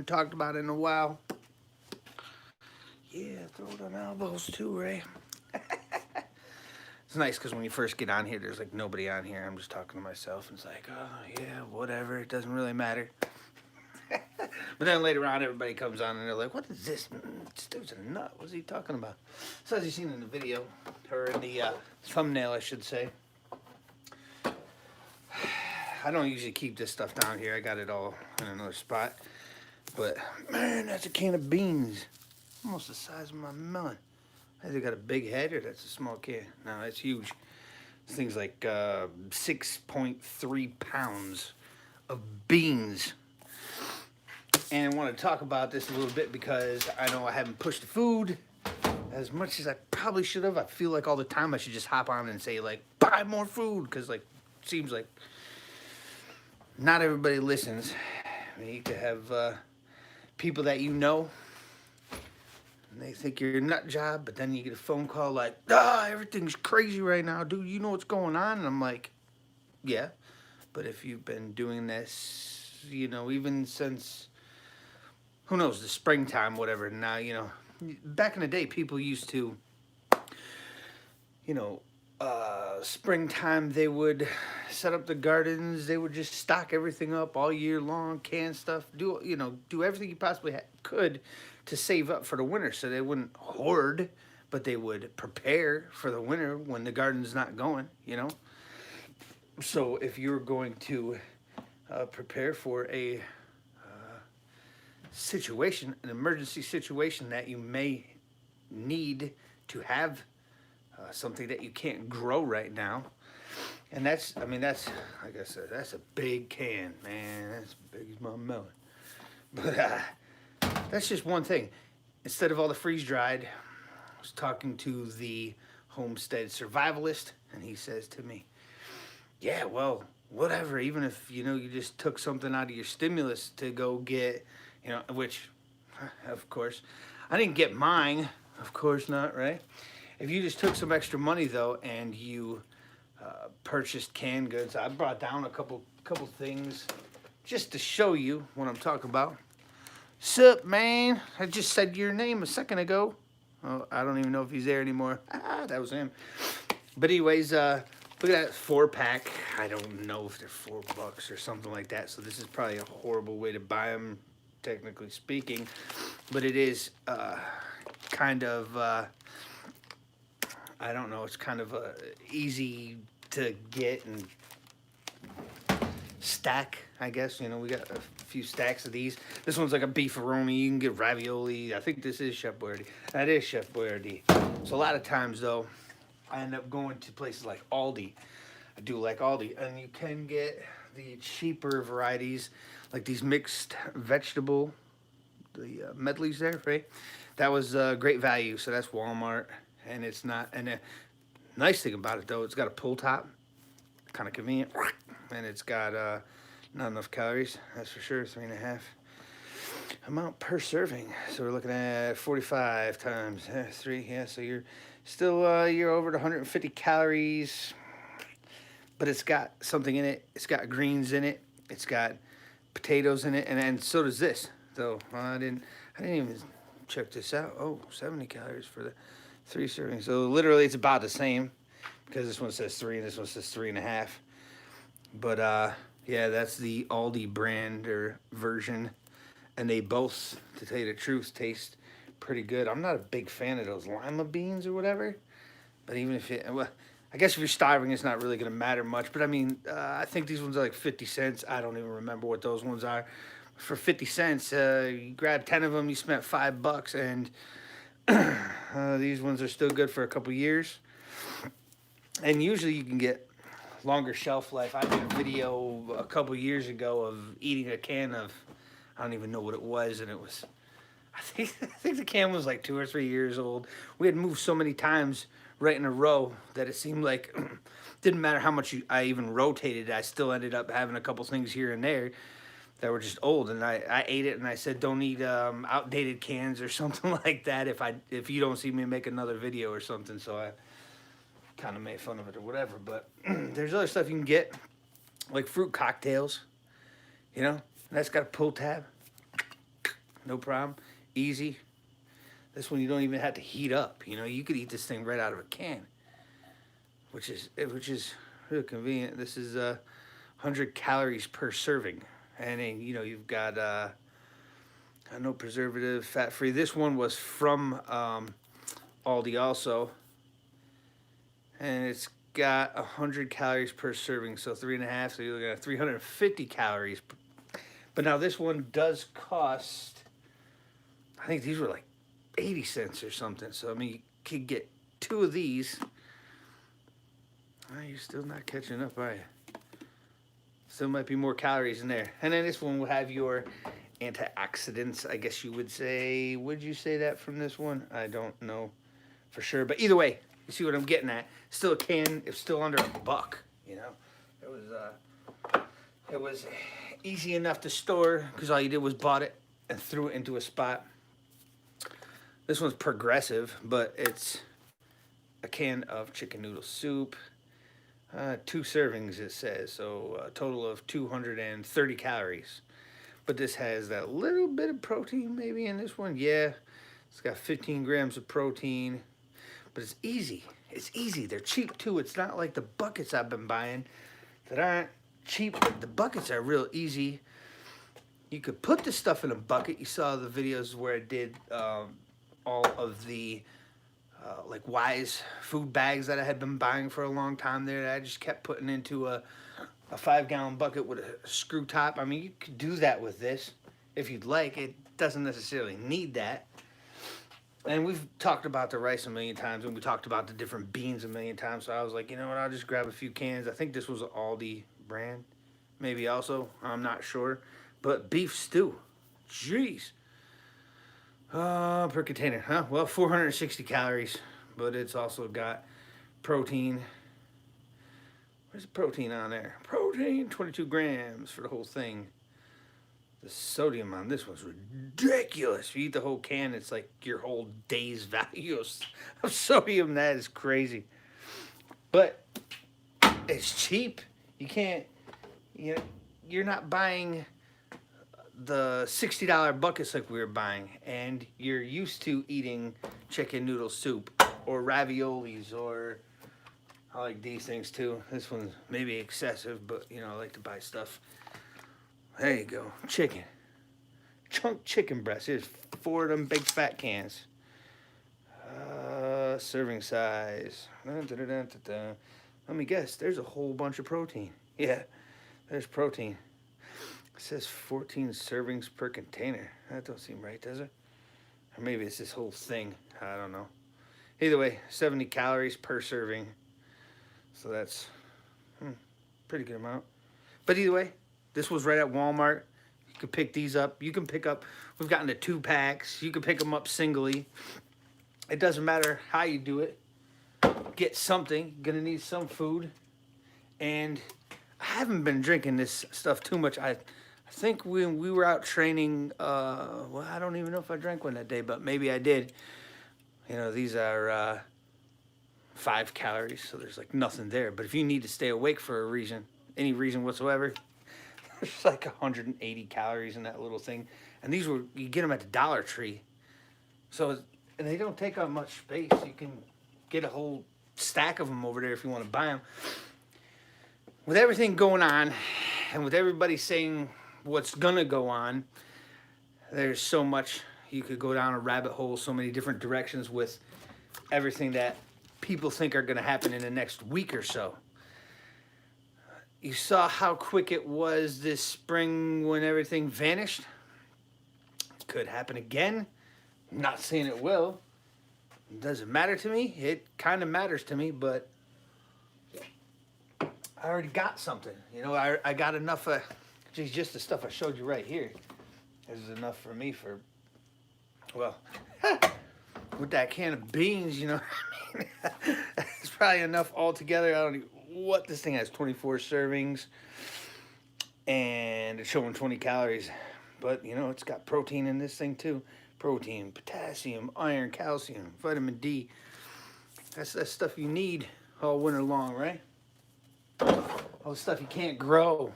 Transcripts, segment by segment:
haven't talked about it in a while. Yeah, throw it on elbows too, Ray. It's nice because when you first get on here, there's like nobody on here. I'm just talking to myself, and it's like, oh yeah, whatever. It doesn't really matter. But then later on, everybody comes on and they're like, "What is this? This dude's a nut. What's he talking about?" So as you've seen in the video, or in the thumbnail, I should say. I don't usually keep this stuff down here. I got it all in another spot. But man, that's a can of beans, almost the size of my melon. Has it got a big head or that's a small can? No, it's huge. This thing's like 6.3 pounds of beans. And I want to talk about this a little bit because I know I haven't pushed the food as much as I probably should have. I feel like all the time I should just hop on and say like, buy more food, because like it seems like not everybody listens. I mean, you could have people that you know, and they think you're a nut job, but then you get a phone call like, everything's crazy right now, dude. You know what's going on? And I'm like, yeah, but if you've been doing this, you know, even since, who knows, the springtime, whatever. Now, you know, back in the day, people used to, you know, springtime, they would set up the gardens. They would just stock everything up all year long, can stuff, do, you know, do everything you possibly could to save up for the winter, so they wouldn't hoard, but they would prepare for the winter when the garden's not going, you know. So if you're going to prepare for a situation, an emergency situation that you may need to have something that you can't grow right now. And that's, I mean, that's, like I said, that's a big can, man. That's as big as my melon. But that's just one thing. Instead of all the freeze-dried, I was talking to the homestead survivalist, and he says to me, yeah, well, whatever, even if, you know, you just took something out of your stimulus to go get, you know, which, of course, I didn't get mine, of course not, right? If you just took some extra money, though, and you purchased canned goods, I brought down a couple things just to show you what I'm talking about. Sup, man? I just said your name a second ago. Oh, I don't even know if he's there anymore. That was him. But anyways, look at that 4-pack. I don't know if they're $4 or something like that. So this is probably a horrible way to buy them, technically speaking. But it is kind of, I don't know, it's kind of easy to get and stack, I guess. You know, we got a few stacks of these. This one's like a beefaroni. You can get ravioli. I think this is Chef Boyardee. That is Chef Boyardee. So a lot of times, though, I end up going to places like Aldi. I do like Aldi. And you can get the cheaper varieties, like these mixed vegetable, the medleys there, right? That was great value. So that's Walmart. And it's not, and the nice thing about it, though, it's got a pull top. Kind of convenient. And it's got not enough calories, that's for sure. 3.5 amount per serving. So we're looking at 45 times 3. Yeah, so you're still you're over 150 calories, but it's got something in it. It's got greens in it. It's got potatoes in it, and then so does this. So I didn't even check this out. Oh, 70 calories for the 3 servings. So literally, it's about the same, because this one says 3 and this one says 3.5. But yeah, that's the Aldi brand or version, and they both, to tell you the truth, taste pretty good. I'm not a big fan of those lima beans or whatever, but even if it, well, I guess if you're starving, it's not really going to matter much. But I mean, I think these ones are like 50 cents. I don't even remember what those ones are. For 50 cents, you grab 10 of them, you spent $5, and these ones are still good for a couple years. And usually you can get longer shelf life. I did a video a couple years ago of eating a can of, I don't even know what it was, and it was, I think the can was like 2 or 3 years old. We had moved so many times right in a row that it seemed like didn't matter how much I even rotated, I still ended up having a couple things here and there that were just old, and I ate it, and I said, don't eat outdated cans or something like that if you don't see me make another video or something. So I kind of made fun of it or whatever. But there's other stuff you can get, like fruit cocktails, you know, and that's got a pull tab. no problem, easy. This one you don't even have to heat up. You know, you could eat this thing right out of a can, which is real convenient. This is 100 calories per serving, and then you know you've got no preservative, fat free. This one was from Aldi also, and it's got 100 calories per serving, so 3.5. So you're looking at 350 calories. But now this one does cost, I think these were like 80 cents or something. So I mean, you could get 2 of these. Oh, you're still not catching up, are you? Still might be more calories in there. And then this one will have your antioxidants, I guess you would say. Would you say that from this one? I don't know for sure. But either way, you see what I'm getting at. Still a can. It's still under $1, you know. It was easy enough to store because all you did was bought it and threw it into a spot. This one's Progressive, but it's a can of chicken noodle soup. 2 servings, it says, so a total of 230 calories. But this has that little bit of protein maybe in this one. Yeah, it's got 15 grams of protein, but it's easy. It's easy. They're cheap too. It's not like the buckets I've been buying that aren't cheap, but the buckets are real easy. You could put this stuff in a bucket. You saw the videos where I did all of the like Wise food bags that I had been buying for a long time there that I just kept putting into a 5-gallon bucket with a screw top. I mean, you could do that with this if you'd like. It doesn't necessarily need that. And we've talked about the rice a million times, and we talked about the different beans a million times. So I was like, you know what, I'll just grab a few cans. I think this was an Aldi brand, maybe also. I'm not sure. But beef stew, jeez. Per container, huh? Well, 460 calories, but it's also got protein. Where's the protein on there? Protein, 22 grams for the whole thing. The sodium on this one's ridiculous. If you eat the whole can, it's like your whole day's value of sodium. That is crazy. But it's cheap. You can't, you know, you're not buying the $60 buckets like we were buying, and you're used to eating chicken noodle soup or raviolis, or I like these things too. This one's maybe excessive, but you know, I like to buy stuff. There you go, chicken, chunk chicken breast. Here's 4 of them big fat cans. Serving size. Let me guess, there's a whole bunch of protein. Yeah, there's protein. It says 14 servings per container. That don't seem right, does it? Or maybe it's this whole thing. I don't know. Either way, 70 calories per serving. So that's pretty good amount. But either way, this was right at Walmart. You can pick these up. You can pick up, we've gotten to 2 packs. You can pick them up singly. It doesn't matter how you do it. Get something. You're going to need some food. And I haven't been drinking this stuff too much. I think when we were out training, well, I don't even know if I drank one that day, but maybe I did. You know, these are 5 calories, so there's like nothing there. But if you need to stay awake for a reason, any reason whatsoever, there's like 180 calories in that little thing. And these were, you get them at the Dollar Tree. So, and they don't take up much space. You can get a whole stack of them over there if you want to buy them. With everything going on, and with everybody saying what's gonna go on, there's so much you could go down a rabbit hole, so many different directions with everything that people think are gonna happen in the next week or so. You saw how quick it was this spring when everything vanished. It could happen again. I'm not saying it will. It doesn't matter to me. It kind of matters to me, but I already got something. You know, I got enough of, geez, just the stuff I showed you right here. This is enough for me for, well, with that can of beans, you know, I mean, it's probably enough altogether. I don't know what this thing has, 24 servings, and it's showing 20 calories. But, you know, it's got protein in this thing too. Protein, potassium, iron, calcium, vitamin D. That's that stuff you need all winter long, right? All the stuff you can't grow.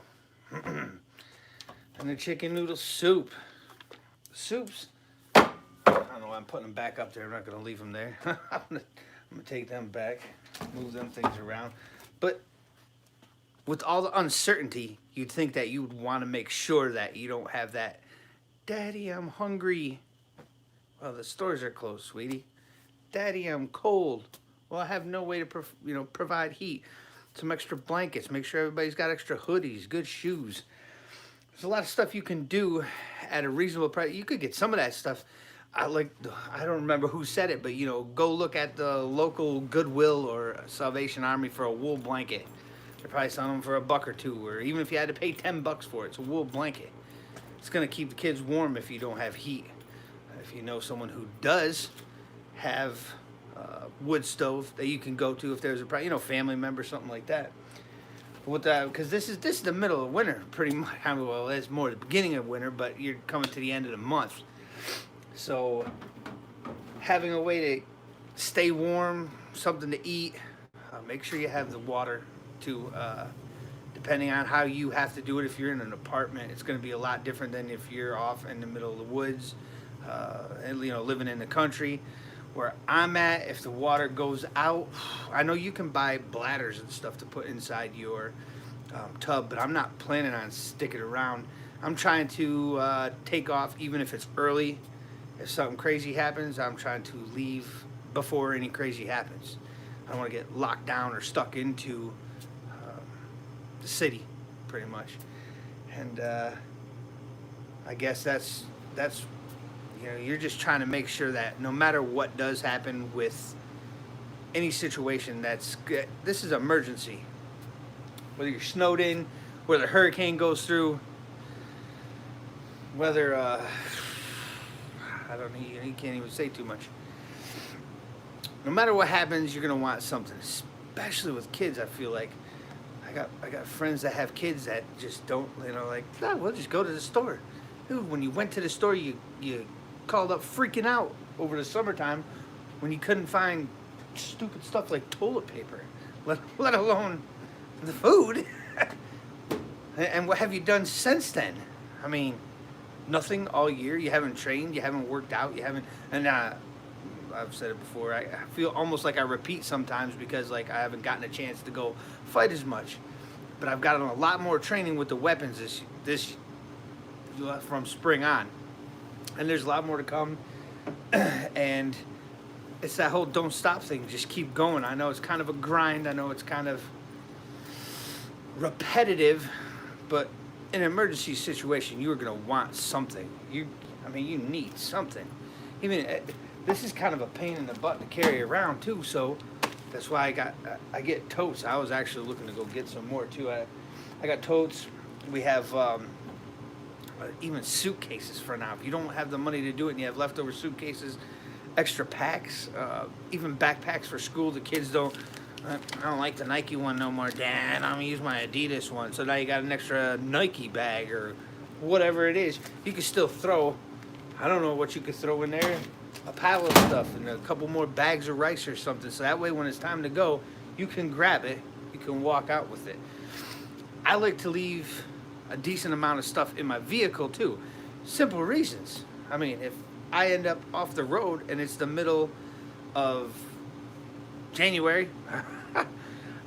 And the chicken noodle soup. soups, I don't know why I'm putting them back up there. I'm not going to leave them there. I'm going to take them back, move them things around. But with all the uncertainty, you'd think that you would want to make sure that you don't have that, Daddy, I'm hungry. Well, the stores are closed, sweetie. Daddy, I'm cold. Well, I have no way to provide heat. Some extra blankets. Make sure everybody's got extra hoodies, good shoes. There's a lot of stuff you can do at a reasonable price. You could get some of that stuff. I don't remember who said it, but go look at the local Goodwill or Salvation Army for a wool blanket. They're probably selling them for $1 or $2, or even if you had to pay $10 for it, it's a wool blanket. It's gonna keep the kids warm if you don't have heat. If you know someone who does have wood stove that you can go to if there's a family member, something like that. Because this is the middle of winter, pretty much. Well, it's more the beginning of winter, but you're coming to the end of the month. So having a way to stay warm, something to eat, make sure you have the water too. Depending on how you have to do it, if you're in an apartment, it's going to be a lot different than if you're off in the middle of the woods, and living in the country. Where I'm at, if the water goes out, I know you can buy bladders and stuff to put inside your tub, but I'm not planning on sticking around. I'm trying to take off even if it's early. If something crazy happens, I'm trying to leave before any crazy happens. I don't want to get locked down or stuck into the city, pretty much. And I guess that's you're just trying to make sure that no matter what does happen with any situation, this is emergency. Whether you're snowed in, whether a hurricane goes through, whether you can't even say too much. No matter what happens, you're gonna want something, especially with kids. I feel like I got friends that have kids that just don't, we'll just go to the store. Dude, when you went to the store, you called up freaking out over the summertime when you couldn't find stupid stuff like toilet paper, let alone the food. And what have you done since then? I mean, nothing all year. You haven't trained, you haven't worked out, you haven't, and I've said it before, I feel almost like I repeat sometimes because I haven't gotten a chance to go fight as much. But I've gotten a lot more training with the weapons this from spring on. And there's a lot more to come. And it's that whole don't stop thing. Just keep going. I know it's kind of a grind. I know it's kind of repetitive. But in an emergency situation, you are going to want something. You need something. Even this is kind of a pain in the butt to carry around too. So that's why I get totes. I was actually looking to go get some more too. I got totes. We have even suitcases for now. If you don't have the money to do it and you have leftover suitcases, extra packs, even backpacks for school. The kids I don't like the Nike one no more, Dad. I'm gonna use my Adidas one. So now you got an extra Nike bag or whatever it is. You can still throw, I don't know what you could throw in there, a pile of stuff and a couple more bags of rice or something. So that way when it's time to go, you can grab it, you can walk out with it. I like to leave a decent amount of stuff in my vehicle too. Simple reasons. I mean, if I end up off the road and it's the middle of January, I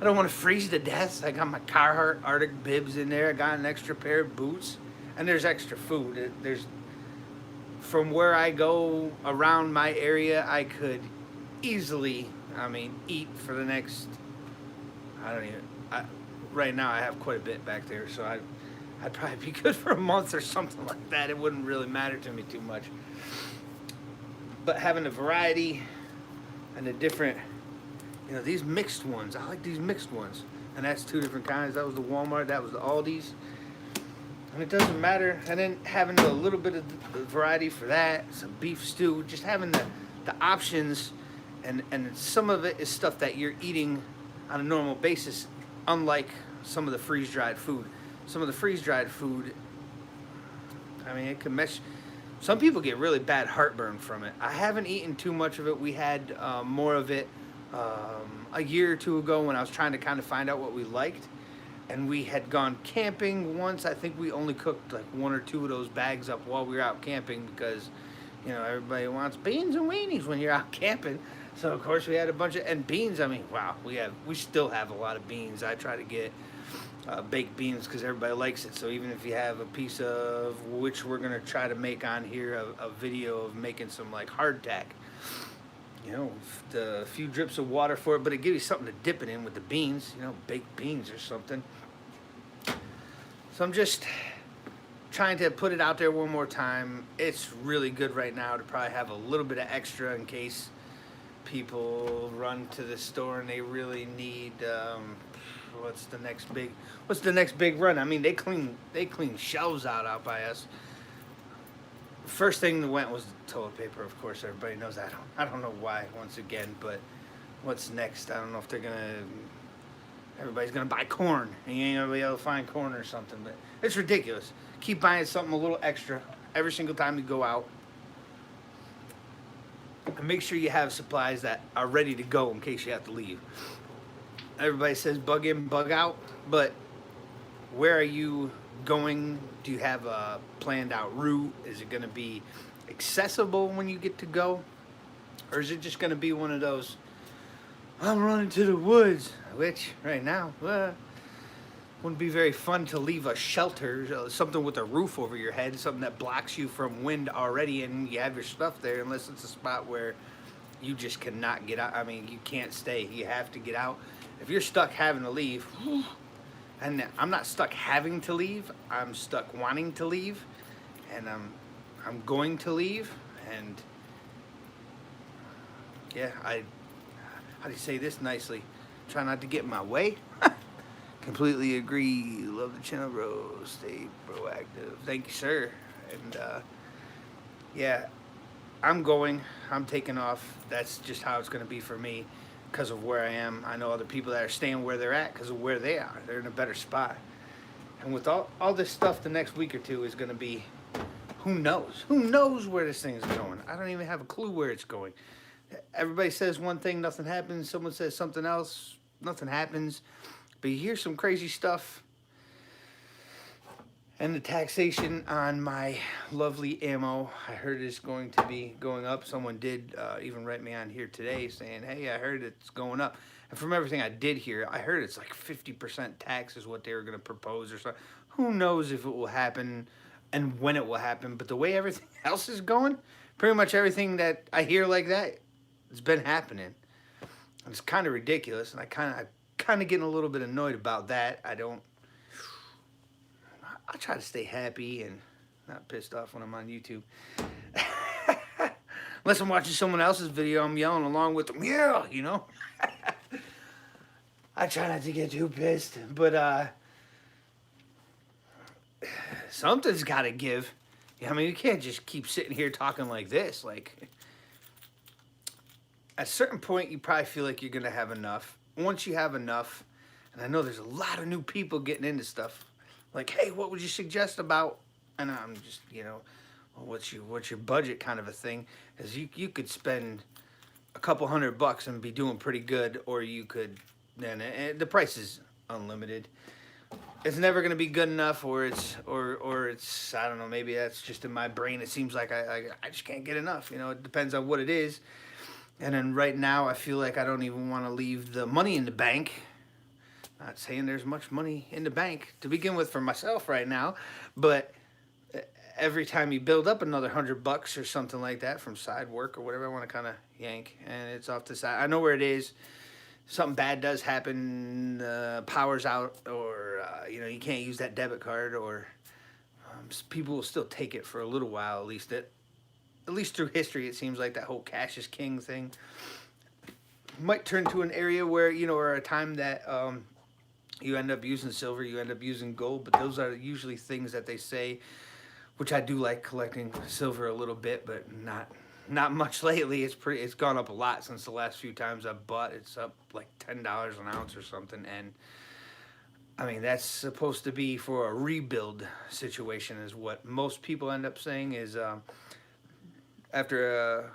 don't want to freeze to death. I got my Carhartt Arctic bibs in there. I got an extra pair of boots, and there's extra food. From where I go around my area, I could easily, eat for the next, right now I have quite a bit back there, so I'd probably be good for a month or something like that. It wouldn't really matter to me too much. But having a variety and a different, these mixed ones, I like these mixed ones. And that's two different kinds. That was the Walmart, that was the Aldi's. And it doesn't matter. And then having a little bit of variety for that, some beef stew, just having the options. And some of it is stuff that you're eating on a normal basis, unlike some of the freeze-dried food. Some of the freeze-dried food, it can mess. Some people get really bad heartburn from it. I haven't eaten too much of it. We had more of it a year or two ago when I was trying to kind of find out what we liked. and we had gone camping once. I think we only cooked like one or two of those bags up while we were out camping because, everybody wants beans and weenies when you're out camping. So of course we had a bunch of and beans. I mean, wow, we still have a lot of beans. I try to get baked beans because everybody likes it. So even if you have a piece of, which we're gonna try to make on here, a video of making some like hardtack, the few drips of water for it, but it gives you something to dip it in with the beans, baked beans or something. So I'm just trying to put it out there one more time. It's really good right now to probably have a little bit of extra in case people run to the store and they really need what's the next big run. I mean, they clean shelves out by us. First thing that went was the toilet paper. Of course, everybody knows that. I don't know why, once again, but what's next? I don't know if everybody's gonna buy corn and you ain't gonna be able to find corn or something, but it's ridiculous. Keep buying something a little extra every single time you go out. And make sure you have supplies that are ready to go in case you have to leave. Everybody says bug in, bug out, but where are you going? Do you have a planned out route? Is it going to be accessible when you get to go? Or is it just going to be one of those, I'm running to the woods, which right now wouldn't be very fun to leave a shelter, something with a roof over your head, something that blocks you from wind already, and you have your stuff there, unless it's a spot where you just cannot get out. I mean, you can't stay. You have to get out. If you're stuck having to leave, and I'm not stuck having to leave, I'm stuck wanting to leave, and I'm going to leave, and yeah, how do you say this nicely? Try not to get in my way. Completely agree. Love the channel, bro. Stay proactive. Thank you, sir. And yeah, I'm taking off. That's just how it's going to be for me because of where I am. I know other people that are staying where they're at because of where they are. They're in a better spot. And with all this stuff, the next week or two is going to be, who knows? Who knows where this thing's going? I don't even have a clue where it's going. Everybody says one thing, nothing happens. Someone says something else, nothing happens. But you hear some crazy stuff. And the taxation on my lovely ammo, I heard is going to be going up. Someone did even write me on here today saying, hey, I heard it's going up. And from everything I did hear, I heard it's like 50% tax is what they were going to propose or something. Who knows if it will happen and when it will happen. But the way everything else is going, pretty much everything that I hear like that, it's been happening. It's kind of ridiculous, and I kind of getting a little bit annoyed about that. I try to stay happy and not pissed off when I'm on YouTube. Unless I'm watching someone else's video, I'm yelling along with them. Yeah, I try not to get too pissed, but something's got to give. I mean, you can't just keep sitting here talking like this. Like, at a certain point, you probably feel like you're going to have enough. Once you have enough, and I know there's a lot of new people getting into stuff, like, hey, what would you suggest about, and I'm just, well, what's your budget kind of a thing, because you could spend a couple $100 and be doing pretty good, or you could, and the price is unlimited. It's never going to be good enough, or it's, I don't know, maybe that's just in my brain. It seems like I just can't get enough, it depends on what it is. And then right now, I feel like I don't even want to leave the money in the bank. Not saying there's much money in the bank to begin with for myself right now, but every time you build up another $100 or something like that from side work or whatever, I want to kind of yank, and it's off the side. I know where it is. Something bad does happen, power's out, or you can't use that debit card, or people will still take it for a little while, at least through history. It seems like that whole cash is king thing might turn to an area where, or a time that you end up using silver, you end up using gold, but those are usually things that they say, which I do like collecting silver a little bit, but not much lately. It's gone up a lot since the last few times I've bought. It's up like $10 an ounce or something, and I mean, that's supposed to be for a rebuild situation, is what most people end up saying. Is after a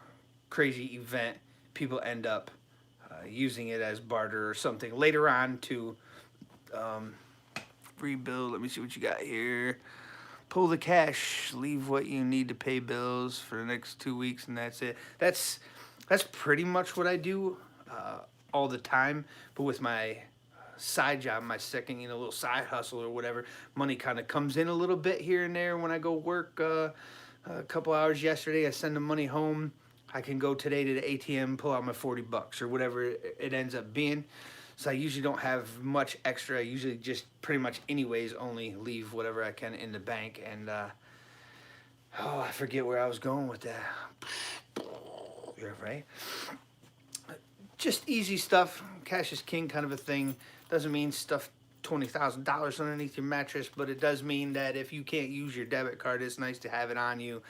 crazy event, people end up using it as barter or something later on to rebuild. Let me see what you got here. Pull the cash, leave what you need to pay bills for the next 2 weeks, and that's it. That's pretty much what I do all the time. But with my side job, my second, little side hustle or whatever, money kind of comes in a little bit here and there when I go work. A couple hours yesterday, I send the money home. I can go today to the ATM, pull out my $40 or whatever it ends up being. So I usually don't have much extra. I usually just pretty much anyways only leave whatever I can in the bank. And I forget where I was going with that. You're right. Just easy stuff. Cash is king kind of a thing. Doesn't mean stuff $20,000 underneath your mattress, but it does mean that if you can't use your debit card, it's nice to have it on you.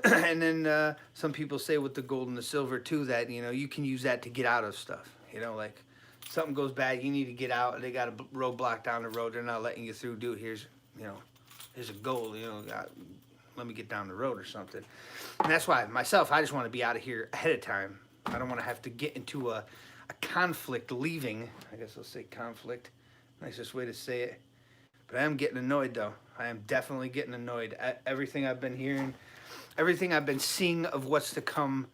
And then some people say with the gold and the silver too that you can use that to get out of stuff. Like something goes bad, you need to get out, and they got a roadblock down the road. They're not letting you through. Dude, here's a goal. Let me get down the road or something. And that's why myself, I just want to be out of here ahead of time. I don't want to have to get into a conflict leaving. I guess I'll say conflict. Nicest way to say it. But I am getting annoyed, though. I am definitely getting annoyed at everything I've been hearing, everything I've been seeing of what's to come.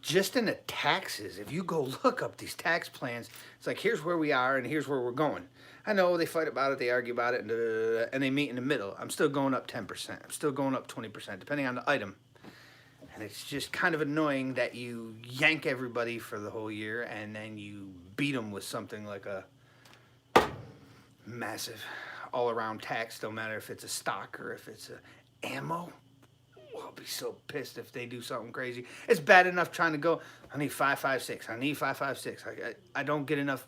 Just in the taxes, if you go look up these tax plans, it's like, here's where we are and here's where we're going. I know they fight about it, they argue about it, and they meet in the middle. I'm still going up 10%. I'm still going up 20%, depending on the item. And it's just kind of annoying that you yank everybody for the whole year and then you beat them with something like a massive all-around tax, no matter if it's a stock or if it's a ammo. I'll be so pissed if they do something crazy. It's bad enough trying to go, I need 5.56. I need 5.56. I don't get enough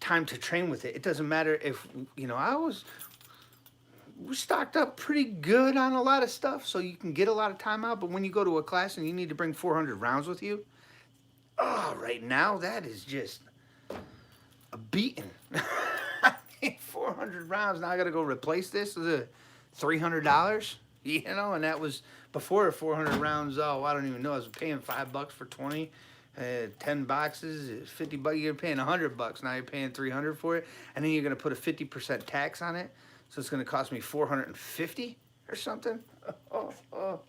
time to train with it. It doesn't matter if, we're stocked up pretty good on a lot of stuff, so you can get a lot of time out. But when you go to a class and you need to bring 400 rounds with you, right now, that is just a beating. I need 400 rounds. Now I got to go replace this with $300. And that was before 400 rounds. Oh, I don't even know. I was paying $5 for 20, 10 boxes, $50. You're paying $100. Now you're paying $300 for it, and then you're gonna put a 50% tax on it. So it's gonna cost me $450 or something. Well,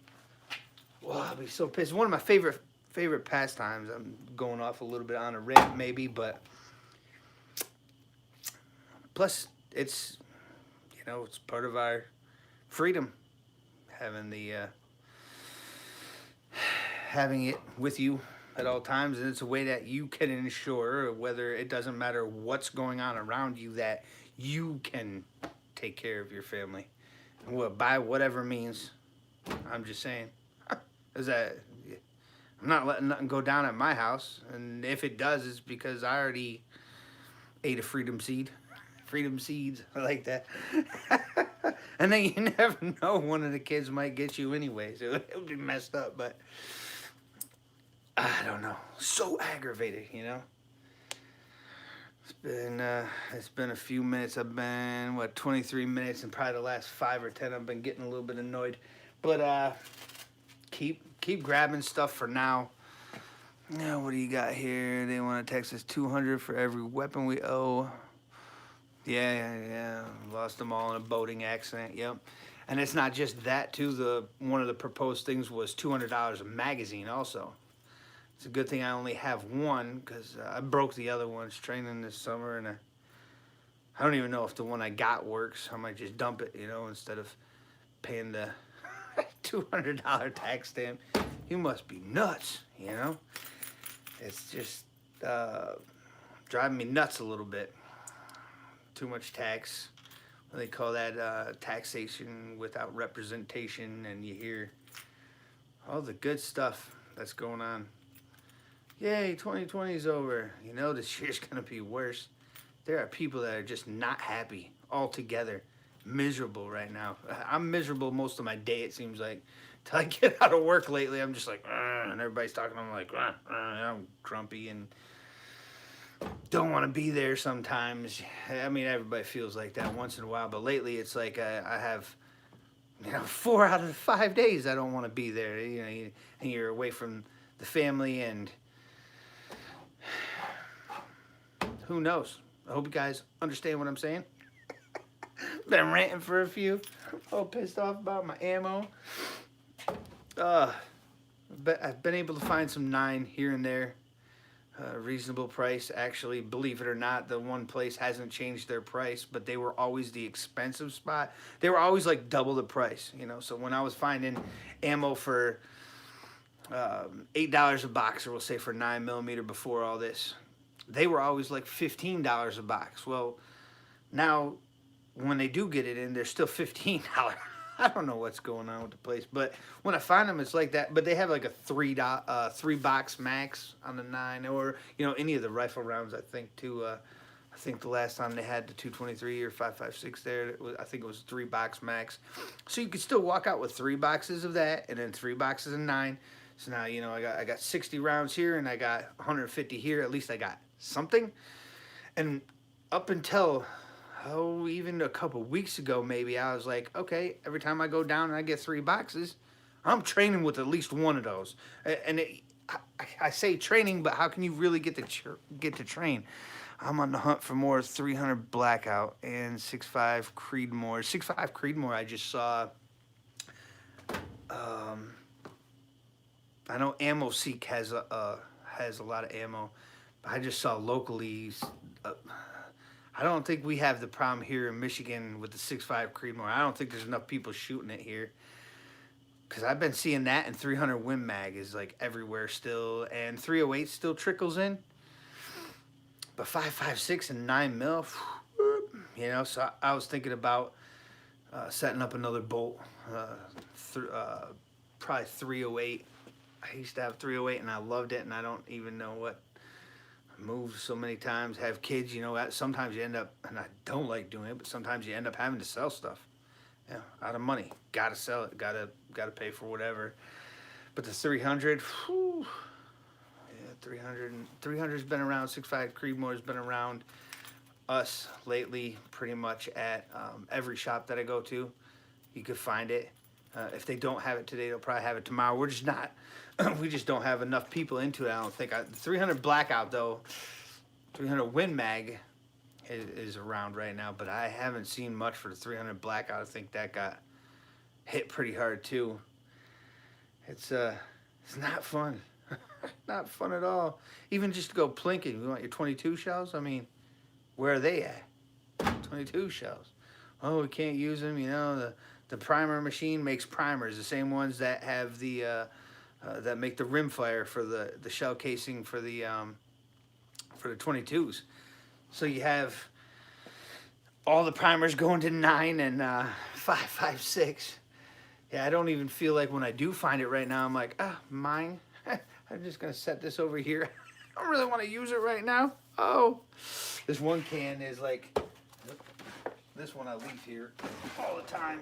I'll be so pissed. One of my favorite pastimes. I'm going off a little bit on a rant maybe, but plus it's it's part of our freedom. Having it with you at all times, and it's a way that you can ensure, whether it doesn't matter what's going on around you, that you can take care of your family, by whatever means. I'm just saying, is that I'm not letting nothing go down at my house, and if it does, it's because I already ate a freedom seed. Freedom seeds, I like that. And then you never know, one of the kids might get you anyway, so it'll be messed up. But I don't know, so aggravated, It's been a few minutes. I've been 23 minutes, and probably the last 5 or 10 I've been getting a little bit annoyed. But keep grabbing stuff for now. What do you got here? They want to tax us $200 for every weapon we owe. Yeah. Lost them all in a boating accident. Yep. And it's not just that too. One of the proposed things was $200 a magazine also. It's a good thing I only have one, because I broke the other ones training this summer, and I don't even know if the one I got works. I might just dump it, instead of paying the $200 tax stamp. You must be nuts, It's just driving me nuts a little bit. Too much tax. They call that taxation without representation, and you hear all the good stuff that's going on. Yay, 2020 is over. This year's going to be worse. There are people that are just not happy altogether, miserable right now. I'm miserable most of my day, it seems like. Till I get out of work lately, I'm just like, and everybody's talking, I'm like, I'm grumpy and don't want to be there sometimes. I mean, everybody feels like that once in a while, but lately it's like I have 4 out of the 5 days I don't want to be there. And you're away from the family, and who knows? I hope you guys understand what I'm saying. Been ranting for a few. All pissed off about my ammo. But I've been able to find some 9 here and there. Reasonable price. Actually, believe it or not, the one place hasn't changed their price, but they were always the expensive spot. They were always like double the price, you know. So when I was finding ammo for $8 a box, or we'll say for 9mm before all this, they were always like $15 a box. Well, now when they do get it in, they're still $15. I don't know what's going on with the place, but when I find them, it's like that. But they have like a three box max on the 9, or you know, any of the rifle rounds. I think too. I think the last time they had the 223 or 5.56 there, I think it was 3 box max. So you could still walk out with 3 boxes of that, and then 3 boxes of 9. So now, you know, I got 60 rounds here, and I got 150 here. At least I got something. And up until even a couple weeks ago, maybe, I was like, okay, every time I go down and I get 3 boxes, I'm training with at least one of those. And I say training, but how can you really get to train? I'm on the hunt for more 300 Blackout and 6.5 Creedmoor. 6.5 Creedmoor, I just saw. I know Ammo Seek has a lot of ammo. But I just saw locally. I don't think we have the problem here in Michigan with the 6.5 Creedmoor. I don't think there's enough people shooting it here. Because I've been seeing that, and 300 Win Mag is like everywhere still. And 308 still trickles in. But 5.56 and 9mm, you know, so I was thinking about setting up another bolt. Probably 308. I used to have 308 and I loved it, and I don't even know what. Moved so many times, have kids, you know, sometimes you end up, and I don't like doing it, but sometimes you end up having to sell stuff. Yeah, out of money. Gotta sell it. Gotta pay for whatever. But the 300, whew, yeah, 300's been around. 6.5 Creedmoor's been around us lately pretty much at every shop that I go to. You could find it. If they don't have it today, they'll probably have it tomorrow. We're just not, we just don't have enough people into it, I don't think. The 300 Blackout, though, 300 Win Mag is around right now, but I haven't seen much for the 300 Blackout. I think that got hit pretty hard, too. It's not fun. Not fun at all. Even just to go plinking. You want your 22 shells? I mean, where are they at? 22 shells. Oh, we can't use them, you know, the primer machine makes primers, the same ones that have the that make the rim fire for the shell casing for the 22s. So you have all the primers going to 9 and 5.56. Yeah, I don't even feel like when I do find it right now, I'm like, mine. I'm just gonna set this over here. I don't really want to use it right now. Oh, this one can is like, this one I leave here all the time.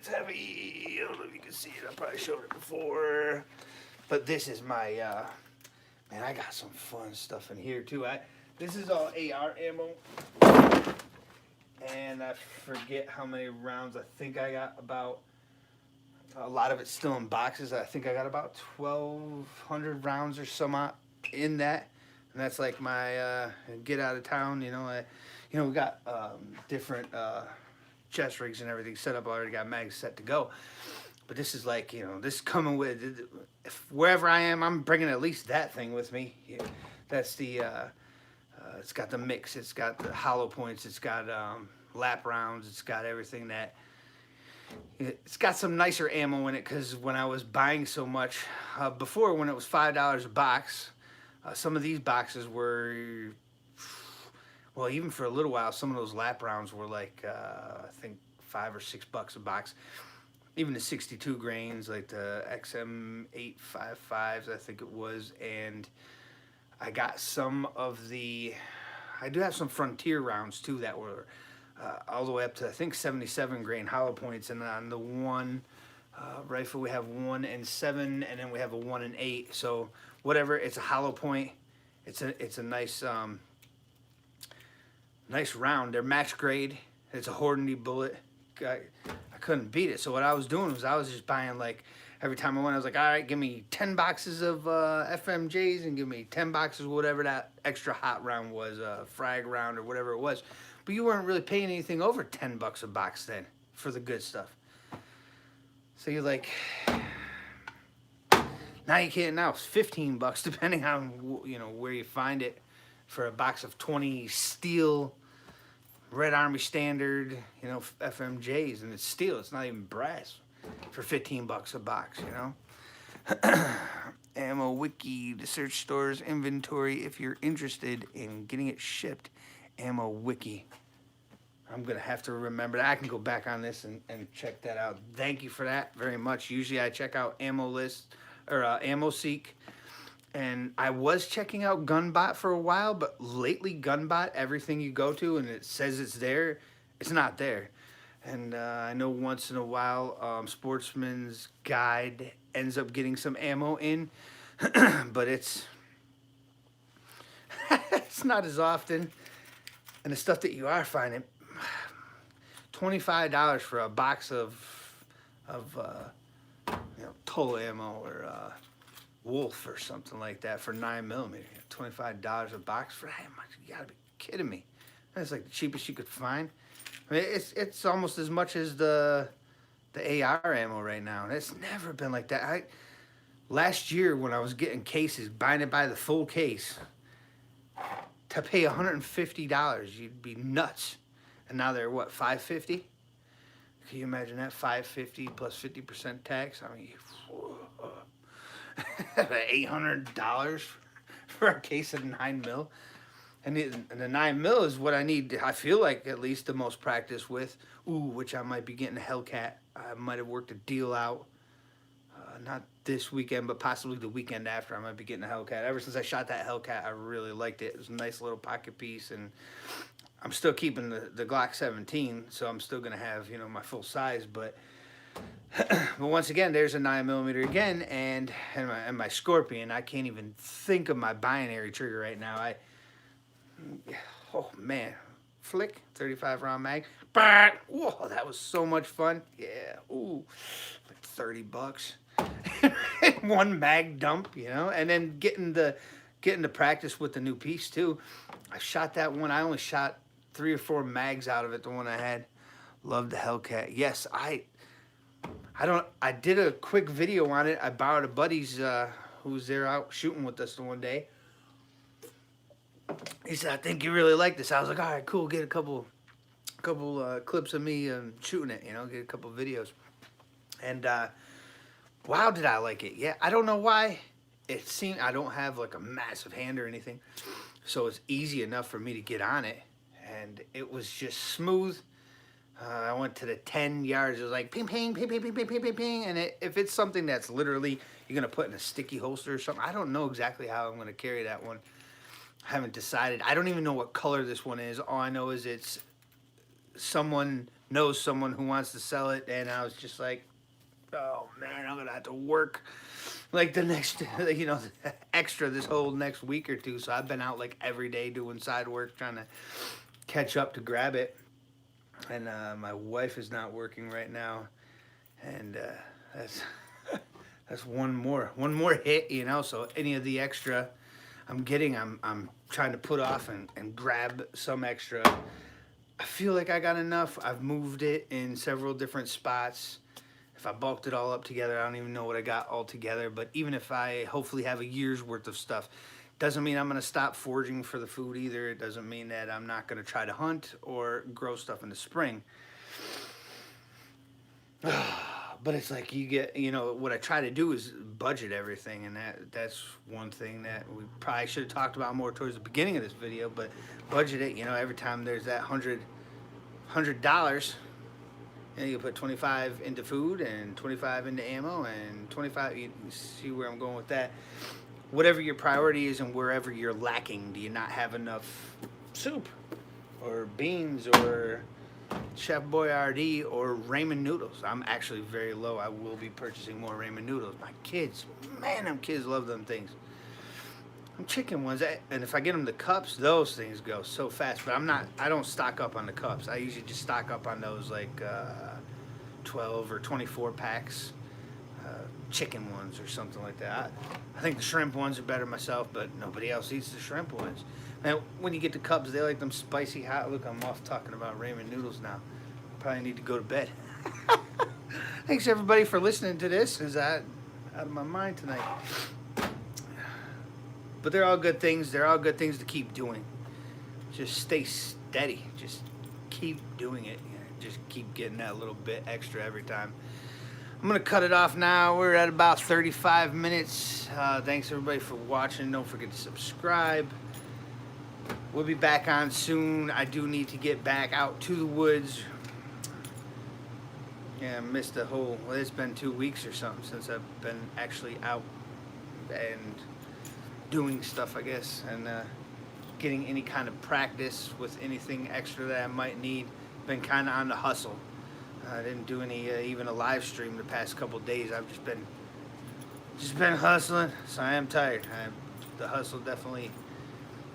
It's heavy. I don't know if you can see it. I probably showed it before. But this is my, man, I got some fun stuff in here too. This is all AR ammo. And I forget how many rounds. I think I got about, a lot of it's still in boxes. I think I got about 1,200 rounds or some in that. And that's like my get out of town, you know. We got different chest rigs and everything set up. I already got mags set to go, but this is like, you know, this coming with, if wherever I am, I'm bringing at least that thing with me. Yeah, that's the it's got the mix, it's got the hollow points, it's got lap rounds, it's got everything that, it's got some nicer ammo in it. Because when I was buying so much before, when it was $5 a box, some of these boxes were, well, even for a little while, some of those lap rounds were like, I think $5 or $6 a box. Even the 62 grains, like the XM855s, I think it was. And I got some of the, I do have some Frontier rounds too that were all the way up to, I think, 77 grain hollow points. And on the one rifle, we have 1 and 7, and then we have a 1 and 8. So whatever, it's a hollow point. It's a nice nice round. They're match grade. It's a Hornady bullet. I couldn't beat it. So what I was doing was I was just buying, like, every time I went, I was like, all right, give me 10 boxes of FMJs and give me 10 boxes of whatever that extra hot round was, frag round or whatever it was. but you weren't really paying anything over $10 a box then for the good stuff. So you're like, now you can't. Now it's $15 depending on, you know, where you find it, for a box of 20 steel Red Army Standard, you know, FMJs, and it's steel. It's not even brass, for $15 a box, you know. Ammo Wiki, the search stores inventory if you're interested in getting it shipped. Ammo Wiki. I'm gonna have to remember that. I can go back on this and check that out. Thank you for that very much. Usually I check out Ammo List or Ammo Seek, and I was checking out Gunbot for a while, but lately Gunbot, everything you go to and it says it's there, it's not there. And I know once in a while Sportsman's Guide ends up getting some ammo in, but it's it's not as often. And the stuff that you are finding, $25 for a box of you know, Toll ammo or Wolf or something like that for 9mm. $25 a box for that much? You gotta be kidding me. That's like the cheapest you could find. I mean, it's almost as much as the AR ammo right now, and it's never been like that. Last year when I was getting cases, buying it by the full case, to pay $150, you'd be nuts. And now they're what, $550? Can you imagine that? $550 plus 50% tax. I mean, $800 for a case of 9mm. And the 9mm is what I need. I feel like at least the most practice with. Which I might be getting a Hellcat. I might have worked a deal out. Not this weekend, but possibly the weekend after. I might be getting a Hellcat. Ever since I shot that Hellcat, I really liked it. It was a nice little pocket piece, and I'm still keeping the Glock 17, so I'm still gonna have, you know, my full size. But but once again, there's a 9mm again, and my Scorpion. I can't even think of my binary trigger right now. Oh man, flick 35 round mag. Whoa, that was so much fun. Yeah, like $30. One mag dump, you know, and then getting to practice with the new piece too. I shot that one. I only shot 3 or 4 mags out of it. The one I had. Loved the Hellcat. Yes, I did a quick video on it. I borrowed a buddy's who was there out shooting with us the one day. He said, "I think you really like this." I was like, "All right, cool. Get a couple clips of me shooting it. You know, get a couple videos." And wow, did I like it. Yeah, I don't know why. It seemed, I don't have like a massive hand or anything, so it's easy enough for me to get on it. And it was just smooth. I went to the 10 yards. It was like ping, ping, ping, ping, ping, ping, ping, ping, ping. And if it's something that's literally you're going to put in a sticky holster or something, I don't know exactly how I'm going to carry that one. I haven't decided. I don't even know what color this one is. All I know is it's someone knows someone who wants to sell it. And I was just like, oh man, I'm gonna have to work like the next, you know, extra this whole next week or two. So I've been out like every day doing side work, trying to catch up to grab it. And my wife is not working right now, and that's one more hit, you know. So any of the extra I'm getting, I'm trying to put off and grab some extra. I feel like I got enough. I've moved it in several different spots. If I bulked it all up together, I don't even know what I got all together. But even if I hopefully have a year's worth of stuff, doesn't mean I'm going to stop foraging for the food either. It doesn't mean that I'm not going to try to hunt or grow stuff in the spring. But it's like you get, you know, what I try to do is budget everything. And that's one thing that we probably should have talked about more towards the beginning of this video. But budget it, you know, every time there's that $100, you know, you put 25 into food and 25 into ammo and 25, you see where I'm going with that. Whatever your priority is and wherever you're lacking, do you not have enough soup or beans or Chef Boyardee or ramen noodles? I'm actually very low. I will be purchasing more ramen noodles. My kids, man, them kids love them things. Them chicken ones, and if I get them the cups, those things go so fast. But I don't stock up on the cups. I usually just stock up on those like 12 or 24 packs. chicken ones or something like that. I think the shrimp ones are better myself, but nobody else eats the shrimp ones. Now, when you get the Cubs, they like them spicy hot. Look, I'm off talking about ramen noodles now. Probably need to go to bed. Thanks everybody for listening to this. Is that out of my mind tonight? But they're all good things. They're all good things to keep doing. Just stay steady. Just keep doing it. Just keep getting that little bit extra every time. I'm going to cut it off now. We're at about 35 minutes. Thanks everybody for watching. Don't forget to subscribe. We'll be back on soon. I do need to get back out to the woods. Yeah, I missed the whole, well, it's been 2 weeks or something since I've been actually out and doing stuff, I guess, and getting any kind of practice with anything extra that I might need. Been kind of on the hustle. I didn't do any even a live stream the past couple days. I've just been hustling, so I am tired. The hustle definitely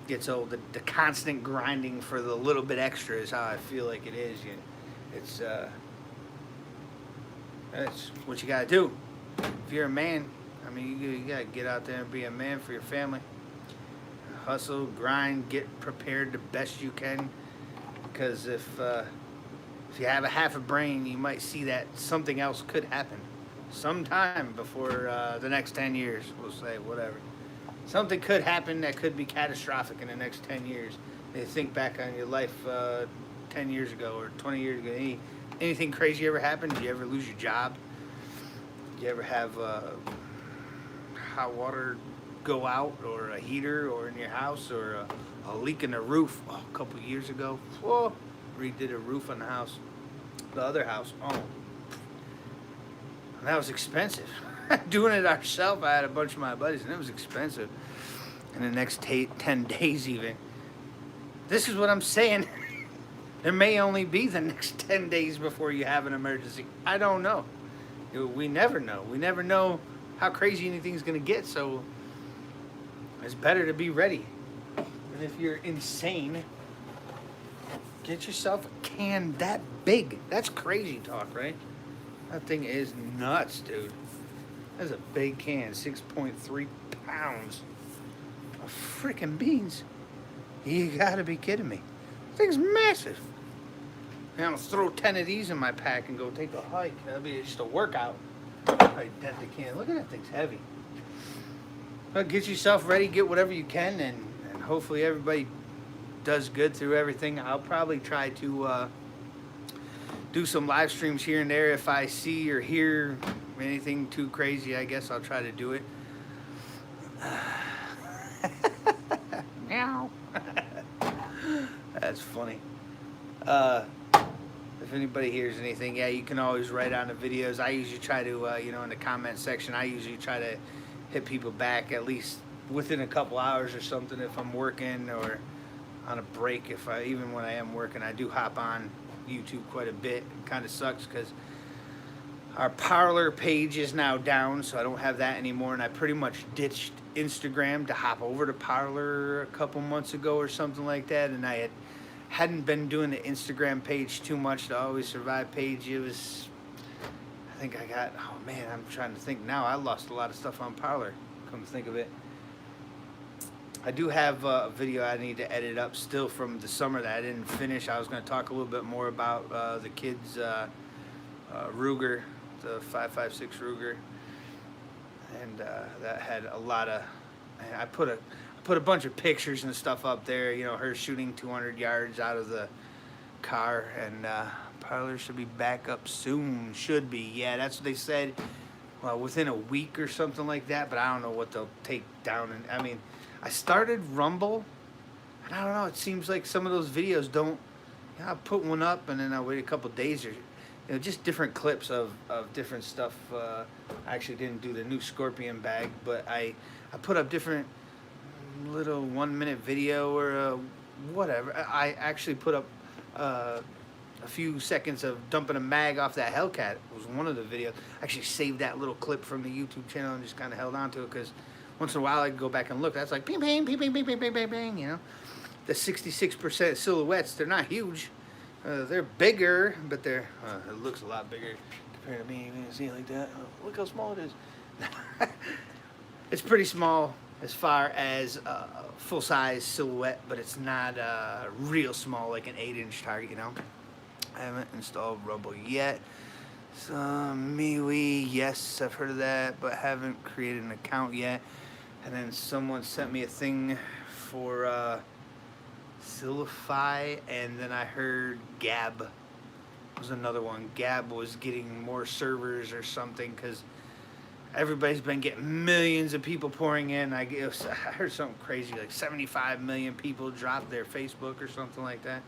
gets old. The constant grinding for the little bit extra is how I feel like it is. That's what you gotta do. If you're a man, I mean, you gotta get out there and be a man for your family. Hustle, grind, get prepared the best you can. Because if you have a half a brain, you might see that something else could happen sometime before the next 10 years. We'll say whatever. Something could happen that could be catastrophic in the next 10 years. You think back on your life 10 years ago or 20 years ago. Anything crazy ever happened? Did you ever lose your job? Did you ever have hot water go out, or a heater, or in your house, or a leak in the roof? Oh, a couple years ago, whoa, redid a roof on the house, the other house. Oh, and that was expensive. Doing it ourselves, I had a bunch of my buddies, and it was expensive. In the next 10 days even. This is what I'm saying. There may only be the next 10 days before you have an emergency. I don't know. We never know. We never know how crazy anything's going to get, so it's better to be ready. And if you're insane, get yourself a can that big. That's crazy talk, right? That thing is nuts, dude. That's a big can, 6.3 pounds of freaking beans. You gotta be kidding me. This thing's massive. I'm gonna throw 10 of these in my pack and go take a hike. That'll be just a workout. I dent the can. Look at that thing's heavy. But get yourself ready, get whatever you can, and hopefully everybody does good through everything. I'll probably try to do some live streams here and there. If I see or hear anything too crazy, I guess I'll try to do it. Meow. That's funny. If anybody hears anything, yeah, you can always write on the videos. I usually try to, in the comment section, I usually try to hit people back at least within a couple hours or something if I'm working or on a break. Even when I am working, I do hop on YouTube quite a bit. It kind of sucks because our Parler page is now down, so I don't have that anymore, and I pretty much ditched Instagram to hop over to Parler a couple months ago or something like that, and I hadn't been doing the Instagram page too much. The Always Survive page, I think I got, oh man, I'm trying to think now. I lost a lot of stuff on Parler, come to think of it. I do have a video I need to edit up still from the summer that I didn't finish. I was going to talk a little bit more about the kids' Ruger, the 5.56 Ruger, and that had a lot of, I put a bunch of pictures and stuff up there, her shooting 200 yards out of the car, and Parler should be back up soon. Should be, yeah, that's what they said. Well, within a week or something like that, but I don't know what they'll take down. And I mean, I started Rumble, and I don't know, it seems like some of those videos don't, I'll put one up and then I'll wait a couple days, or just different clips of different stuff. I actually didn't do the new Scorpion bag, but I put up different little 1 minute video or whatever. I actually put up a few seconds of dumping a mag off that Hellcat. It was one of the videos. I actually saved that little clip from the YouTube channel and just kind of held on to it because once in a while I could go back and look. That's like ping, ping, ping, ping, ping, ping, ping, ping, ping, The 66% silhouettes, they're not huge. They're bigger, but it looks a lot bigger compared to me. You can see it like that. Oh, look how small it is. It's pretty small as far as full size silhouette, but it's not real small like an 8-inch target, you know. I haven't installed Robo yet. Some MeWe, yes, I've heard of that, but haven't created an account yet. And then someone sent me a thing for Silify, and then I heard Gab was another one. Gab was getting more servers or something because everybody's been getting millions of people pouring in. I heard something crazy, like 75 million people dropped their Facebook or something like that.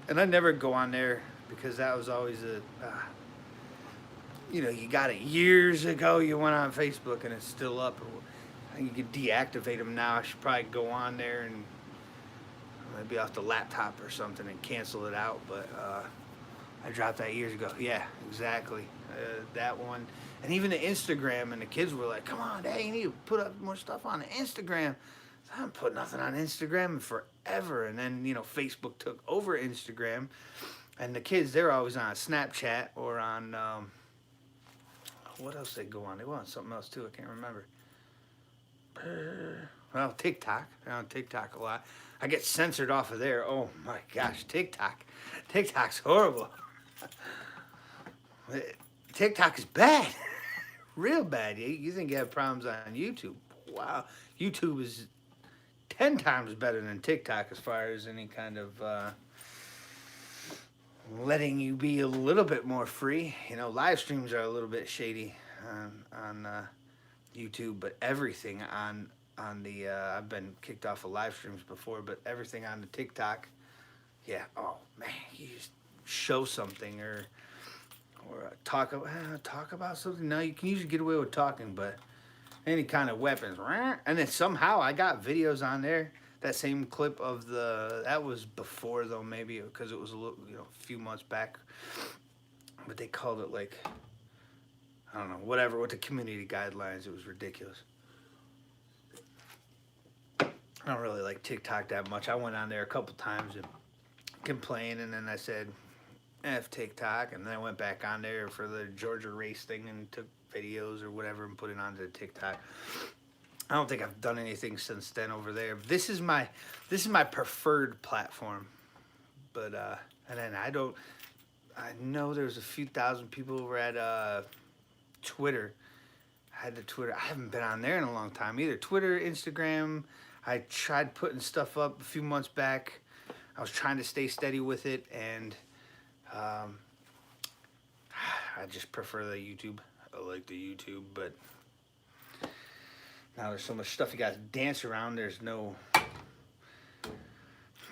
And I never go on there because that was always you got it years ago. You went on Facebook and it's still up. I think you could deactivate them now. I should probably go on there and maybe off the laptop or something and cancel it out. But I dropped that years ago. Yeah, exactly. That one. And even the Instagram, and the kids were like, come on, Dad, you need to put up more stuff on the Instagram. So I haven't put nothing on Instagram in forever. And then, Facebook took over Instagram. And the kids, they're always on Snapchat or on, what else they go on? They go on something else too. I can't remember. Well, TikTok. They're on TikTok a lot. I get censored off of there. Oh my gosh, TikTok. TikTok's horrible. TikTok is bad. Real bad. You think you have problems on YouTube. Wow. YouTube is 10 times better than TikTok as far as any kind of letting you be a little bit more free. Live streams are a little bit shady on YouTube, but everything on the I've been kicked off of live streams before, but everything on the TikTok, yeah. Oh man, you just show something or talk about something. Now you can usually get away with talking, but any kind of weapons, and then somehow I got videos on there. That same clip of that was before though, maybe because it was a few months back, but they called it like, I don't know, whatever, with the community guidelines. It was ridiculous. I don't really like TikTok that much. I went on there a couple times and complained, and then I said, F TikTok, and then I went back on there for the Georgia race thing and took videos or whatever and put it onto TikTok. I don't think I've done anything since then over there. This is my preferred platform, but and then I know there's a few thousand people over at Twitter. I had the Twitter. I haven't been on there in a long time either. Twitter, Instagram. I tried putting stuff up a few months back. I was trying to stay steady with it, and I just prefer the YouTube. I like the YouTube, but now there's so much stuff you guys dance around. There's no.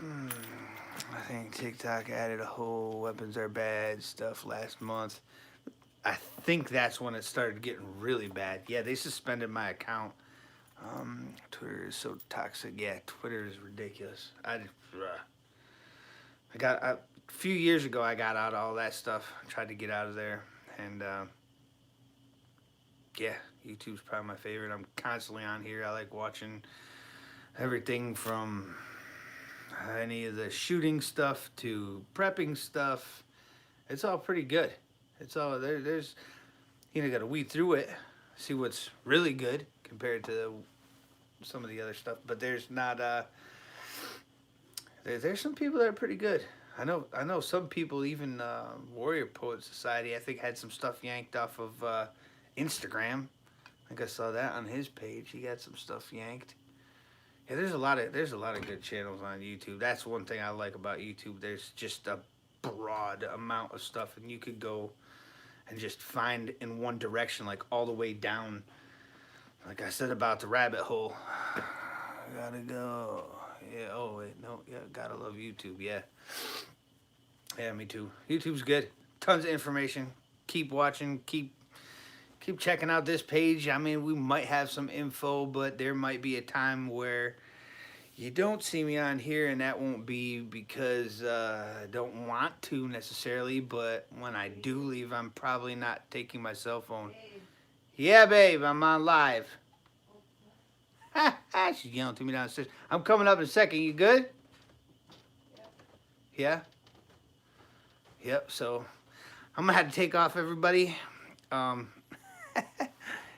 I think TikTok added a whole weapons are bad stuff last month. I think that's when it started getting really bad. Yeah, they suspended my account. Twitter is so toxic. Yeah, Twitter is ridiculous. A few years ago, I got out of all that stuff. I tried to get out of there, and yeah, YouTube's probably my favorite. I'm constantly on here. I like watching everything from any of the shooting stuff to prepping stuff. It's all pretty good. It's all there's got to weed through it, see what's really good compared to some of the other stuff. But there's not there's some people that are pretty good. I know some people, even Warrior Poet Society, I think had some stuff yanked off of Instagram. I think I saw that on his page. He got some stuff yanked. Yeah, there's a lot of good channels on YouTube. That's one thing I like about YouTube. There's just a broad amount of stuff, and you could go and just find in one direction, like all the way down. Like I said about the rabbit hole. I gotta go. Yeah. Oh wait, no. Yeah, gotta love YouTube. Yeah. Yeah, me too. YouTube's good. Tons of information. Keep watching. Keep checking out this page. I mean, we might have some info, but there might be a time where you don't see me on here, and that won't be because I don't want to necessarily, but when I do leave, I'm probably not taking my cell phone. Yeah, babe, I'm on live. She's yelling to me downstairs. I'm coming up in a second. You good? Yeah? Yep, so I'm gonna have to take off, everybody.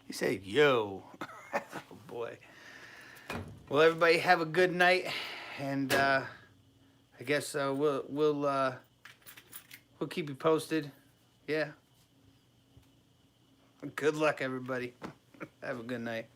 He said, "Yo." Oh boy. Well, everybody have a good night, and I guess we'll keep you posted. Yeah. Good luck, everybody. Have a good night.